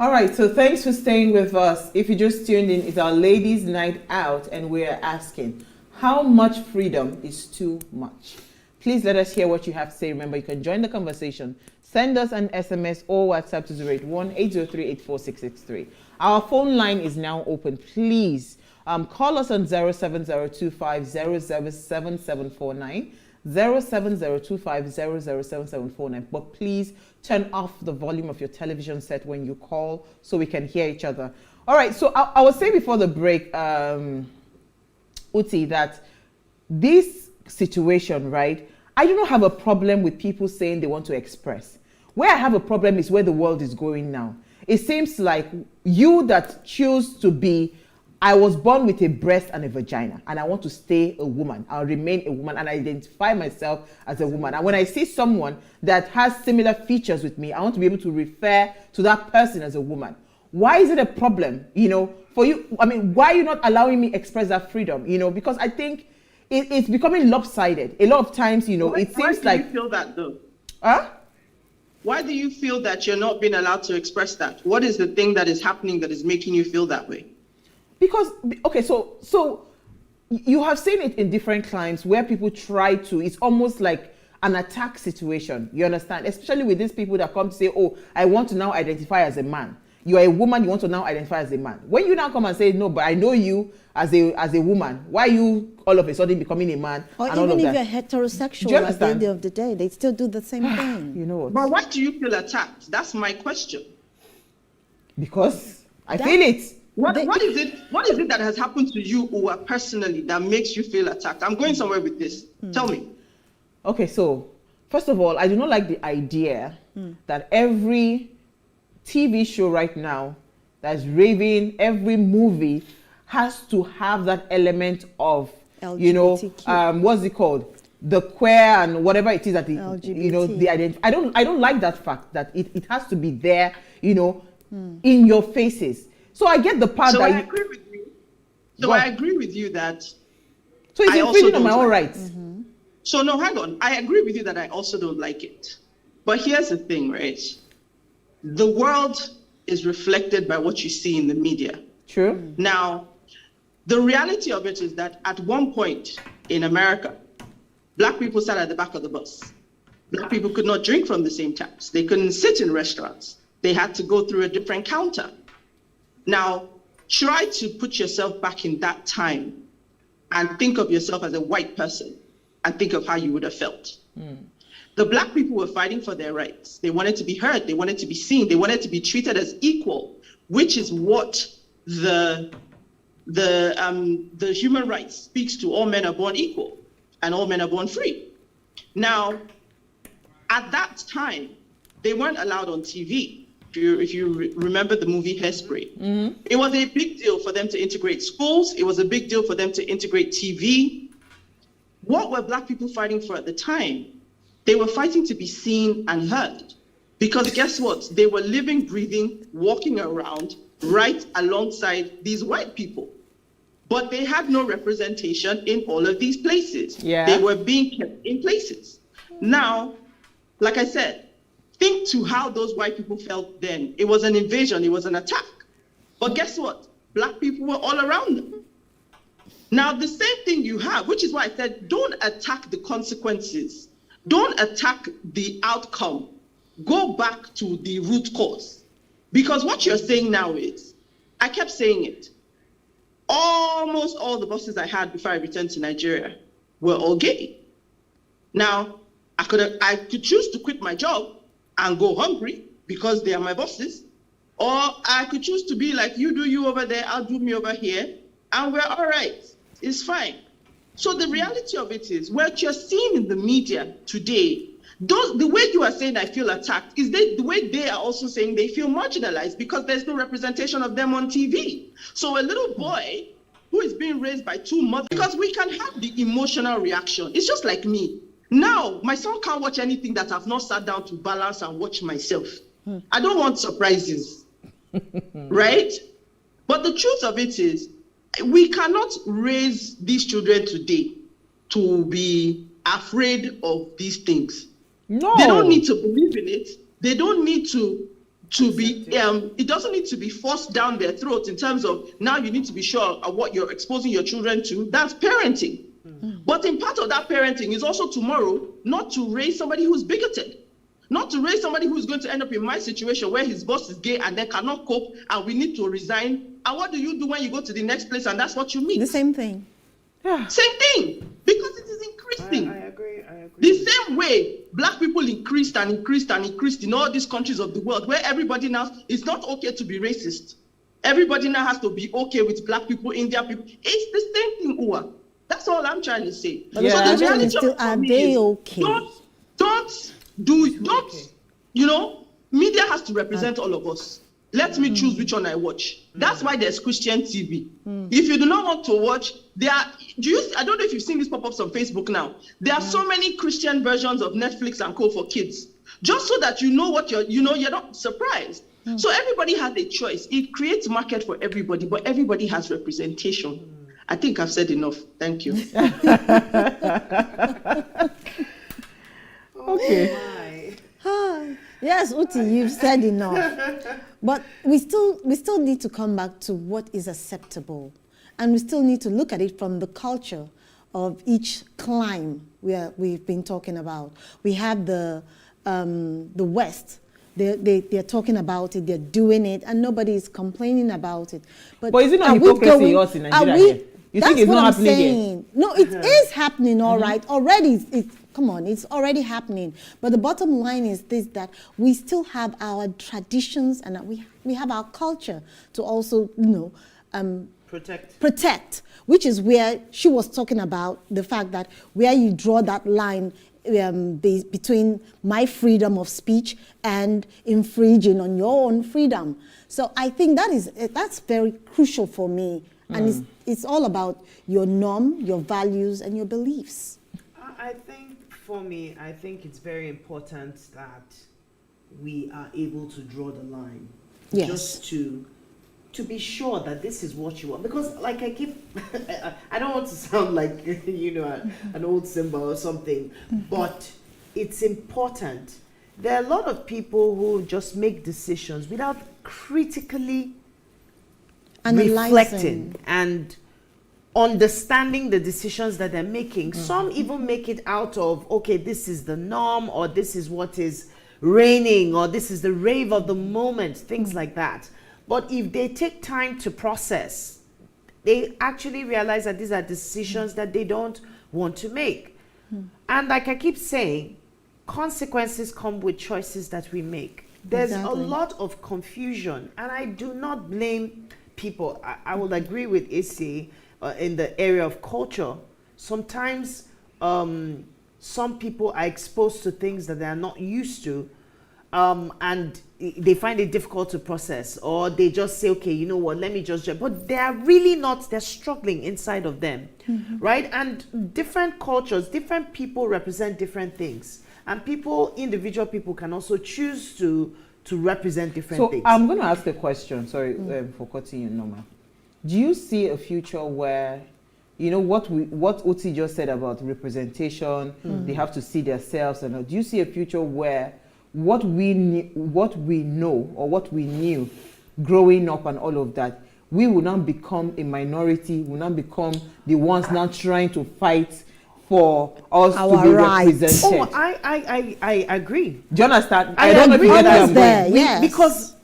Speaker 7: All right, so thanks for staying with us. If you just tuned in, it's our ladies' night out, and we're asking, how much freedom is too much? Please let us hear what you have to say. Remember, you can join the conversation. Send us an SMS or WhatsApp to 081-803-84663. Our phone line is now open. Please call us on 07025007749. 07025007749. But please turn off the volume of your television set when you call so we can hear each other. All right, so I was saying before the break, Uti, that this situation, right, I do not have a problem with people saying they want to express. Where I have a problem is where the world is going now. It seems like you that choose to be, I was born with a breast and a vagina, and I want to stay a woman. I'll remain a woman, and I identify myself as a woman. And when I see someone that has similar features with me, I want to be able to refer to that person as a woman. Why is it a problem, for you? I mean, why are you not allowing me express that freedom, because I think it's becoming lopsided. A lot of times, it seems like... Why do
Speaker 8: you feel that, though?
Speaker 7: Huh?
Speaker 8: Why do you feel that you're not being allowed to express that? What is the thing that is happening that is making you feel that way?
Speaker 7: Because, okay, so you have seen it in different climes where people try to, it's almost like an attack situation. You understand? Especially with these people that come to say, oh, I want to now identify as a man. You are a woman, you want to now identify as a man. When you now come and say, no, but I know you as a woman, why are you all of a sudden becoming a man?
Speaker 9: Or
Speaker 7: and
Speaker 9: even
Speaker 7: all of
Speaker 9: if
Speaker 7: that?
Speaker 9: you're heterosexual at the end of the day, they still do the same thing.
Speaker 7: You know what?
Speaker 8: But why do you feel attacked? That's my question.
Speaker 7: Because I feel it.
Speaker 8: What is it that has happened to you or personally that makes you feel attacked? I'm going somewhere with this. Tell me.
Speaker 7: Okay, so first of all, I do not like the idea that every TV show right now that's raving, every movie has to have that element of,
Speaker 9: LGBTQ.
Speaker 7: what's it called? The queer and whatever it is that the identity. I don't like that fact that it has to be there, in your faces. So I get the part
Speaker 8: so
Speaker 7: that
Speaker 8: I agree with you. So I agree with you that.
Speaker 7: So it's
Speaker 8: I
Speaker 7: infringing on my own rights.
Speaker 8: So no, hang on. I agree with you that I also don't like it. But here's the thing, right? The world is reflected by what you see in the media.
Speaker 7: True.
Speaker 8: Now, the reality of it is that at one point in America, Black people sat at the back of the bus. Black people could not drink from the same taps. They couldn't sit in restaurants. They had to go through a different counter. Now, try to put yourself back in that time and think of yourself as a white person and think of how you would have felt. The Black people were fighting for their rights. They wanted to be heard. They wanted to be seen. They wanted to be treated as equal, which is what the human rights speaks to. All men are born equal and all men are born free. Now, at that time, they weren't allowed on TV. If you remember the movie Hairspray, it was a big deal for them to integrate schools. It was a big deal for them to integrate TV. What were Black people fighting for at the time? They were fighting to be seen and heard. Because guess what? They were living, breathing, walking around right alongside these white people. But they had no representation in all of these places.
Speaker 7: Yeah.
Speaker 8: They were being kept in places. Now, like I said, think to how those white people felt then. It was an invasion, it was an attack. But guess what? Black people were all around them. Now, the same thing you have, which is why I said, don't attack the consequences. Don't attack the outcome. Go back to the root cause. Because what you're saying now is, I kept saying it, almost all the bosses I had before I returned to Nigeria were all gay. Now, I could choose to quit my job and go hungry because they are my bosses, or I could choose to be like, you do you over there, I'll do me over here, and we're all right. It's fine. So the reality of it is, what you're seeing in the media today, the way you are saying I feel attacked is the way they are also saying they feel marginalized because there's no representation of them on TV. So a little boy who is being raised by two mothers, because we can have the emotional reaction. It's just like me. Now, my son can't watch anything that I've not sat down to balance and watch myself. I don't want surprises, right? But the truth of it is, we cannot raise these children today to be afraid of these things.
Speaker 7: No.
Speaker 8: They don't need to believe in it. They don't need to be, it doesn't need to be forced down their throats in terms of, now you need to be sure of what you're exposing your children to. That's parenting. But in part of that parenting is also tomorrow not to raise somebody who's bigoted. Not to raise somebody who's going to end up in my situation where his boss is gay and they cannot cope and we need to resign. And what do you do when you go to the next place and that's what you meet?
Speaker 9: The same thing.
Speaker 8: Yeah. Same thing. Because it is increasing.
Speaker 10: I agree.
Speaker 8: The same way Black people increased and increased and increased in all these countries of the world where everybody now, it's not okay to be racist. Everybody now has to be okay with Black people, Indian people. It's the same thing, Uwa. That's all I'm trying to say.
Speaker 9: But so the reality still, are they okay?
Speaker 8: Media has to represent all of us. Let me choose which one I watch. That's why there's Christian TV. If you do not want to watch, I don't know if you've seen these pop-ups on Facebook now. There are so many Christian versions of Netflix and co for kids. Just so that you know what you're not surprised. So everybody has a choice. It creates market for everybody, but everybody has representation. I think I've said enough. Thank you.
Speaker 7: Okay.
Speaker 9: Yes, Uti, you've said enough. But we still need to come back to what is acceptable. And we still need to look at it from the culture of each clime we've been talking about. We have the West. They're talking about it, they're doing it, and nobody is complaining about it.
Speaker 7: But is it not hypocrisy in us in Nigeria? You think it's not happening here?
Speaker 9: No, it is happening, all right. Already, come on, it's already happening. But the bottom line is this, that we still have our traditions and we have our culture to also, protect, which is where she was talking about the fact that where you draw that line between my freedom of speech and infringing on your own freedom. So I think that's very crucial for me. And it's all about your norm, your values, and your beliefs.
Speaker 10: I think for me, I think it's very important that we are able to draw the line.
Speaker 9: Yes.
Speaker 10: Just to be sure that this is what you want. Because like I keep, I don't want to sound like, an old symbol or something, but it's important. There are a lot of people who just make decisions without critically reflecting and understanding the decisions that they're making. Some even make it out of, okay, this is the norm, or this is what is reigning, or this is the rave of the moment, things like that. But if they take time to process, they actually realize that these are decisions that they don't want to make. And like I keep saying, consequences come with choices that we make. There's a lot of confusion, and I do not blame people. I will agree with Issy in the area of culture. Sometimes some people are exposed to things that they are not used to, and they find it difficult to process, or they just say, okay, you know what, let me just jump. But they are really not, they're struggling inside of them, right? And different cultures, different people represent different things. And individual people can also choose to represent different things.
Speaker 7: So I'm going to ask a question, sorry for cutting you, Norma. Do you see a future where, what Oti just said about representation, they have to see themselves, and do you see a future where what we know or what we knew growing up and all of that, we will now become a minority, will now become the ones now trying to fight for us to be represented?
Speaker 10: Oh, I agree.
Speaker 7: Do you understand?
Speaker 10: I don't agree with that. Yes. Because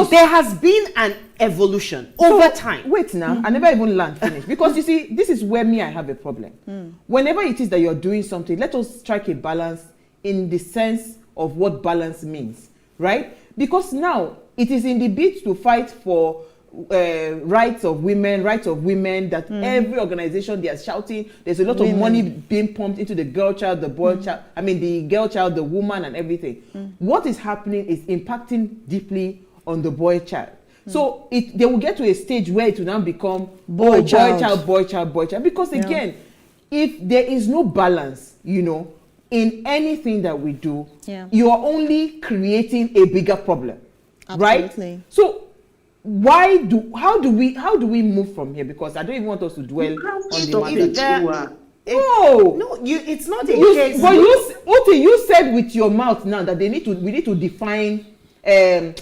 Speaker 10: there has been an evolution over time.
Speaker 7: Wait now, I never even learned finish. Because you see, this is where I have a problem. Whenever it is that you're doing something, let us strike a balance in the sense of what balance means, right? Because now it is in the bid to fight for rights of women that every organization, they are shouting. There's a lot of money being pumped into the girl child, the boy child, the girl child, the woman, and everything. What is happening is impacting deeply on the boy child. So they will get to a stage where it will now become boy child. Because again, if there is no balance, in anything that we do, you are only creating a bigger problem.
Speaker 9: Absolutely.
Speaker 7: Right? So how do we move from here? Because I don't even want us to dwell on the matter.
Speaker 10: It's not a case.
Speaker 7: But you said with your mouth now that we need to define.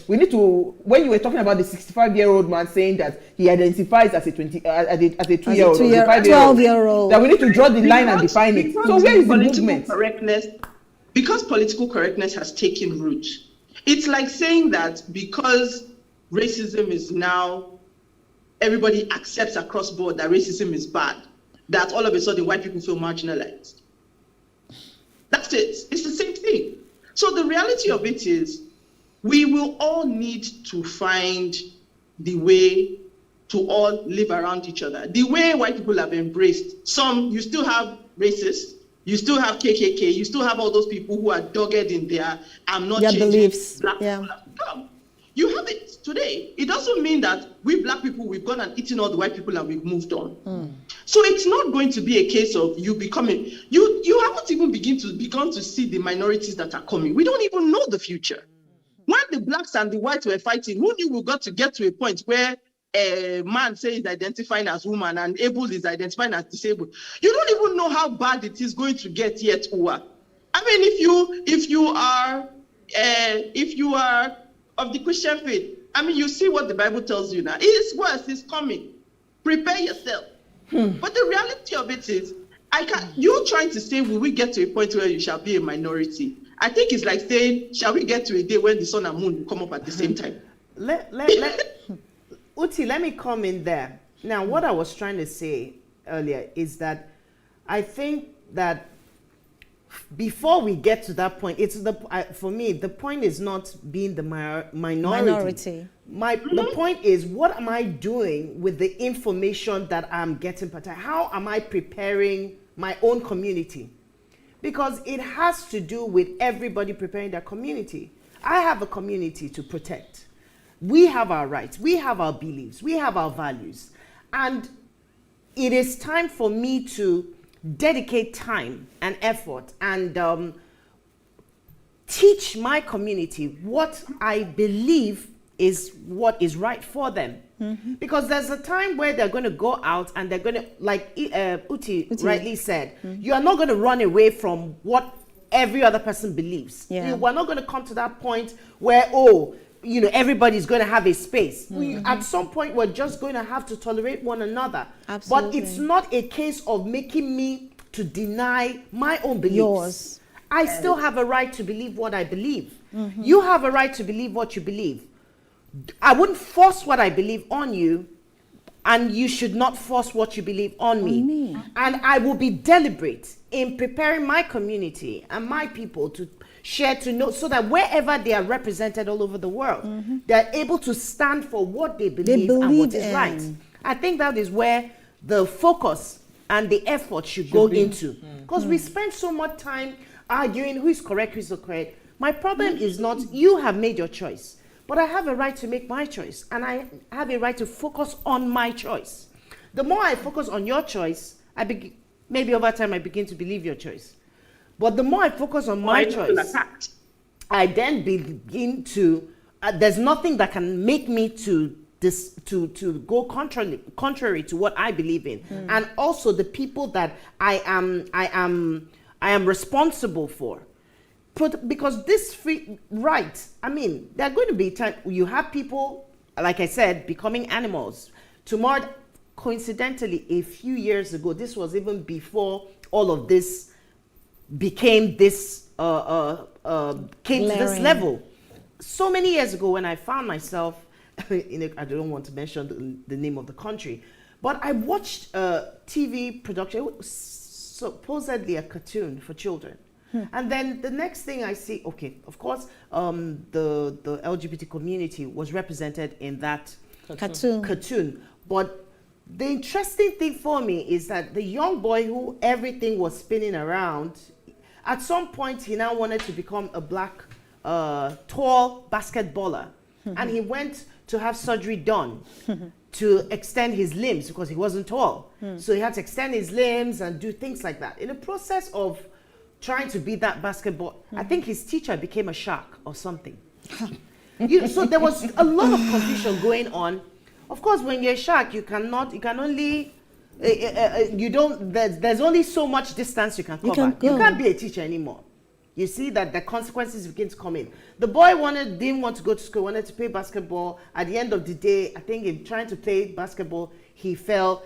Speaker 7: When you were talking about the 65-year-old man saying that he identifies as a 2-year-old,
Speaker 9: 12-year-old,
Speaker 7: that we need to draw the line and define it. So where is the movement?
Speaker 8: Because political correctness has taken root, it's like saying that because racism is now, everybody accepts across board that racism is bad, that all of a sudden white people feel marginalized. That's it. It's the same thing. So the reality of it is, we will all need to find the way to all live around each other. The way white people have embraced, you still have racists, you still have KKK, you still have all those people who are dogged in their changing
Speaker 9: beliefs.
Speaker 8: Black people have come. You have it today. It doesn't mean that we black people, we've gone and eaten all the white people and we've moved on. So it's not going to be a case of you becoming, you haven't even begun to see the minorities that are coming. We don't even know the future. When the blacks and the whites were fighting, who knew we got to get to a point where a man says he's identifying as woman and Abel is identifying as disabled? You don't even know how bad it is going to get yet, Uwa. If you are of the Christian faith, you see what the Bible tells you now. It's worse, it's coming. Prepare yourself. But the reality of it is, You're trying to say, will we get to a point where you shall be a minority? I think it's like saying, shall we get to a day when the sun and moon will come up at the same time?
Speaker 10: Uti, let me come in there. Now, what I was trying to say earlier is that I think that before we get to that point, for me, the point is not being the minority. The point is, what am I doing with the information that I'm getting? How am I preparing my own community? Because it has to do with everybody preparing their community. I have a community to protect. We have our rights, we have our beliefs, we have our values. And it is time for me to dedicate time and effort and teach my community what I believe is what is right for them. Because there's a time where they're going to go out and they're going to, like Uti rightly said, you are not going to run away from what every other person believes. We're not going to come to that point where, everybody's going to have a space. At some point, we're just going to have to tolerate one another.
Speaker 9: Absolutely.
Speaker 10: But it's not a case of making me to deny my own beliefs.
Speaker 9: Yours.
Speaker 10: I still have a right to believe what I believe. You have a right to believe what you believe. I wouldn't force what I believe on you, and you should not force what you believe on me. And I will be deliberate in preparing my community and my people to share, to know, so that wherever they are represented all over the world, they're able to stand for what they believe and what is right. I think that is where the focus and the effort should go into. Because we spend so much time arguing who is correct, who is not correct. My problem is not, you have made your choice. But I have a right to make my choice, and I have a right to focus on my choice. The more I focus on your choice, maybe over time I begin to believe your choice. But the more I focus on my choice, I then begin to, there's nothing that can make me to go contrary to what I believe in. And also the people that I am responsible for. Because this free right, there are going to be times you have people, like I said, becoming animals. Tomorrow, coincidentally, a few years ago, this was even before all of this became this, came to this level. So many years ago, when I found myself, I don't want to mention the name of the country, but I watched a TV production, supposedly a cartoon for children. And then the next thing I see, of course, the LGBT community was represented in that cartoon. But the interesting thing for me is that the young boy who everything was spinning around, at some point he now wanted to become a black, tall basketballer. And he went to have surgery done to extend his limbs because he wasn't tall. So he had to extend his limbs and do things like that. In the process of trying to be that basketball, I think his teacher became a shark or something. So there was a lot of confusion going on. Of course, when you're a shark, there's only so much distance you can cover. You can't be a teacher anymore. You see that the consequences begin to come in. The boy didn't want to go to school, wanted to play basketball. At the end of the day, I think in trying to play basketball, he fell,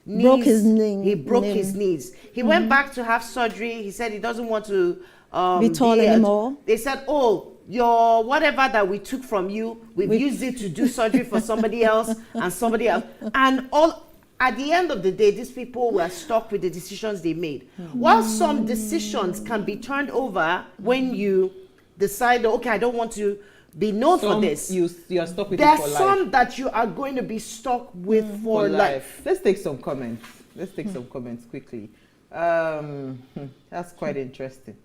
Speaker 10: broke his knees. He went back to have surgery. He said he doesn't want to
Speaker 9: be tall anymore.
Speaker 10: They said, your whatever that we took from you, we've used it to do surgery for somebody else and somebody else. And at the end of the day, these people were stuck with the decisions they made. While some decisions can be turned over when you decide, I don't want to be known for this. You are stuck with it for life. There are some that you are going to be stuck with for life.
Speaker 7: Let's take some comments. Quickly. That's quite interesting.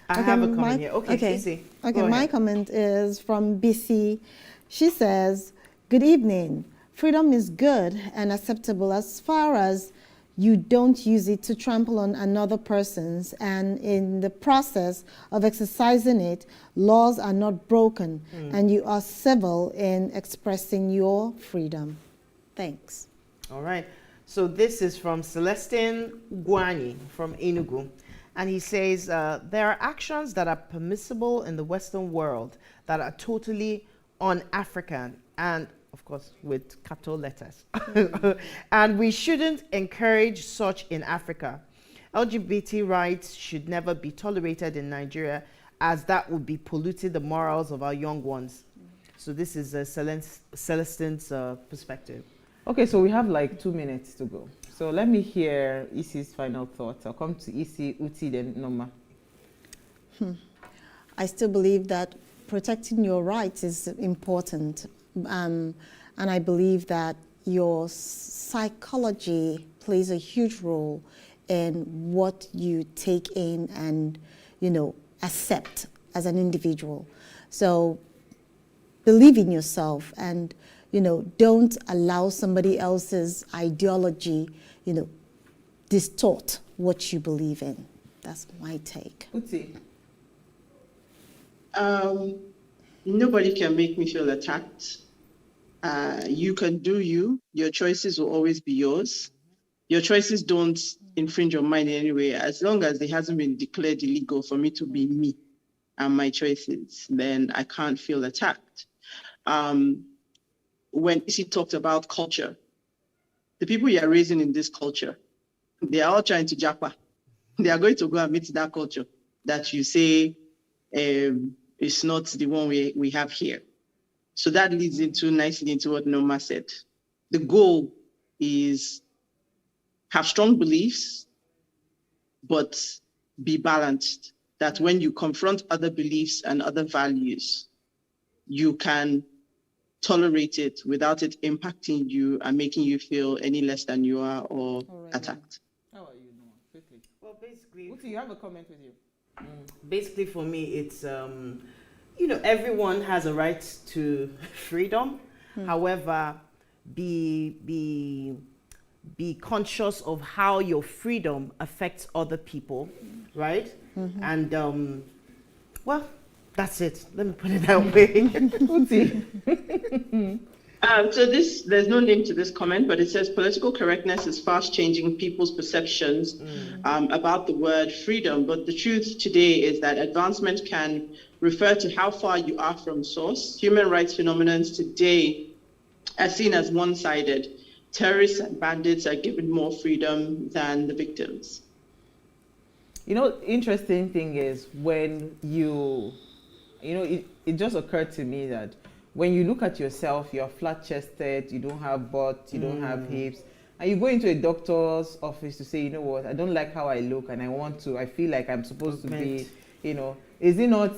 Speaker 7: I have a comment here. Okay.
Speaker 9: My comment is from BC. She says, "Good evening. Freedom is good and acceptable as far as you don't use it to trample on another person's, and in the process of exercising it, laws are not broken, and you are civil in expressing your freedom." Thanks.
Speaker 10: All right. So this is from Celestine Guani from Enugu. And he says, there are actions that are permissible in the Western world that are totally un-African and of course, with capital letters. And we shouldn't encourage such in Africa. LGBT rights should never be tolerated in Nigeria, as that would be polluting the morals of our young ones. So this is Celestine's perspective.
Speaker 7: Okay, so we have like 2 minutes to go. So let me hear Isi's final thoughts. I'll come to Isi, Uti, then Noma.
Speaker 9: I still believe that protecting your rights is important. And I believe that your psychology plays a huge role in what you take in and, accept as an individual. So believe in yourself and, don't allow somebody else's ideology, distort what you believe in. That's my take.
Speaker 7: Uti.
Speaker 8: Nobody can make me feel attacked. You can do you. Your choices will always be yours. Your choices don't infringe on mine in any way. As long as it hasn't been declared illegal for me to be me and my choices, then I can't feel attacked. When Isi talked about culture, the people you are raising in this culture, they are all trying to japa. They are going to go and meet that culture that you say is not the one we have here. So that leads nicely into what Noma said. The goal is have strong beliefs, but be balanced. That when you confront other beliefs and other values, you can tolerate it without it impacting you and making you feel any less than you are or attacked.
Speaker 7: How are you, Noma? Quickly. Well, basically, Uti, you have a comment with you.
Speaker 10: Basically, for me, it's everyone has a right to freedom. However, be conscious of how your freedom affects other people, right? And well, that's it. Let me put it that way.
Speaker 8: So there's no name to this comment, but it says political correctness is fast changing people's perceptions about the word freedom. But the truth today is that advancement can refer to how far you are from source. Human rights phenomena today are seen as one-sided. Terrorists and bandits are given more freedom than the victims.
Speaker 7: Interesting thing is when it just occurred to me that when you look at yourself, you're flat-chested, you don't have butt, you don't have hips, and you go into a doctor's office to say, you know what, I don't like how I look and I feel like I'm supposed to be, is it not,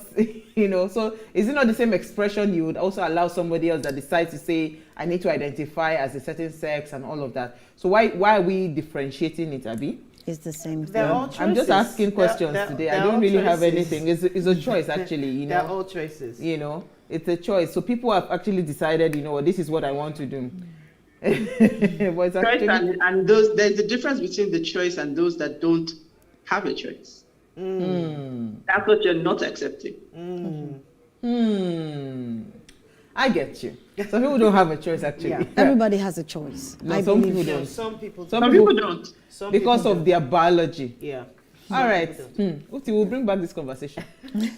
Speaker 7: so is it not the same expression you would also allow somebody else that decides to say, I need to identify as a certain sex and all of that? So why are we differentiating it, Abby?
Speaker 9: It's the same thing.
Speaker 7: I'm just asking questions today. I don't really have anything. It's a choice, actually.
Speaker 10: They're all choices.
Speaker 7: It's a choice. So people have actually decided, this is what I want to do. But actually...
Speaker 8: and there's a difference between the choice and those that don't have a choice. That's what you're not accepting.
Speaker 7: I get you. Some people don't have a choice, actually.
Speaker 9: Yeah. Everybody has a choice.
Speaker 7: No, some people don't.
Speaker 10: Some people
Speaker 8: don't.
Speaker 7: Because of their biology.
Speaker 10: Yeah.
Speaker 7: All right. Uti, we'll bring back this conversation.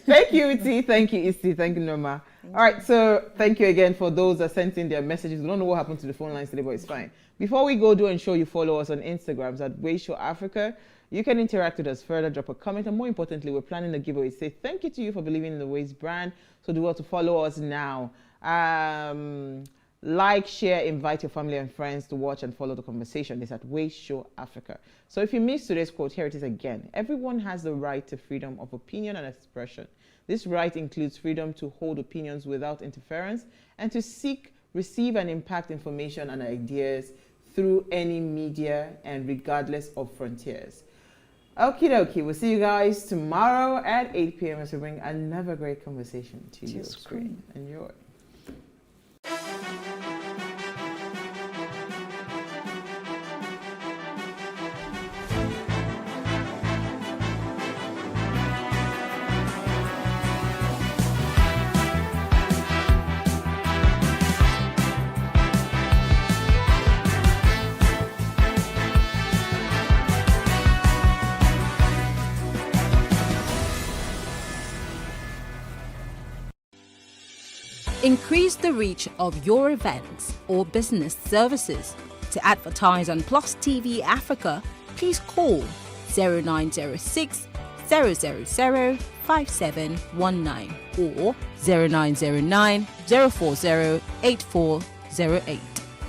Speaker 7: Thank you, Uti. Thank you, Isi. Thank you, Noma. All right. So thank you again for those that sent in their messages. We don't know what happened to the phone lines today, but it's fine. Before we go, do ensure you follow us on Instagrams at PlusTvAfrica. You can interact with us further, drop a comment, and more importantly, we're planning a giveaway. Say thank you to you for believing in the Ways brand. So do well to follow us now. Like, share, invite your family and friends to watch and follow the conversation. It's at Ways Show Africa. So if you missed today's quote, here it is again. Everyone has the right to freedom of opinion and expression. This right includes freedom to hold opinions without interference and to seek, receive, and impact information and ideas through any media and regardless of frontiers. Okie dokie. We'll see you guys tomorrow at 8 p.m. as we bring another great conversation to your screen. Enjoy.
Speaker 3: Increase the reach of your events or business services. To advertise on Plus TV Africa, please call 0906 000 5719 or 0909 040 8408.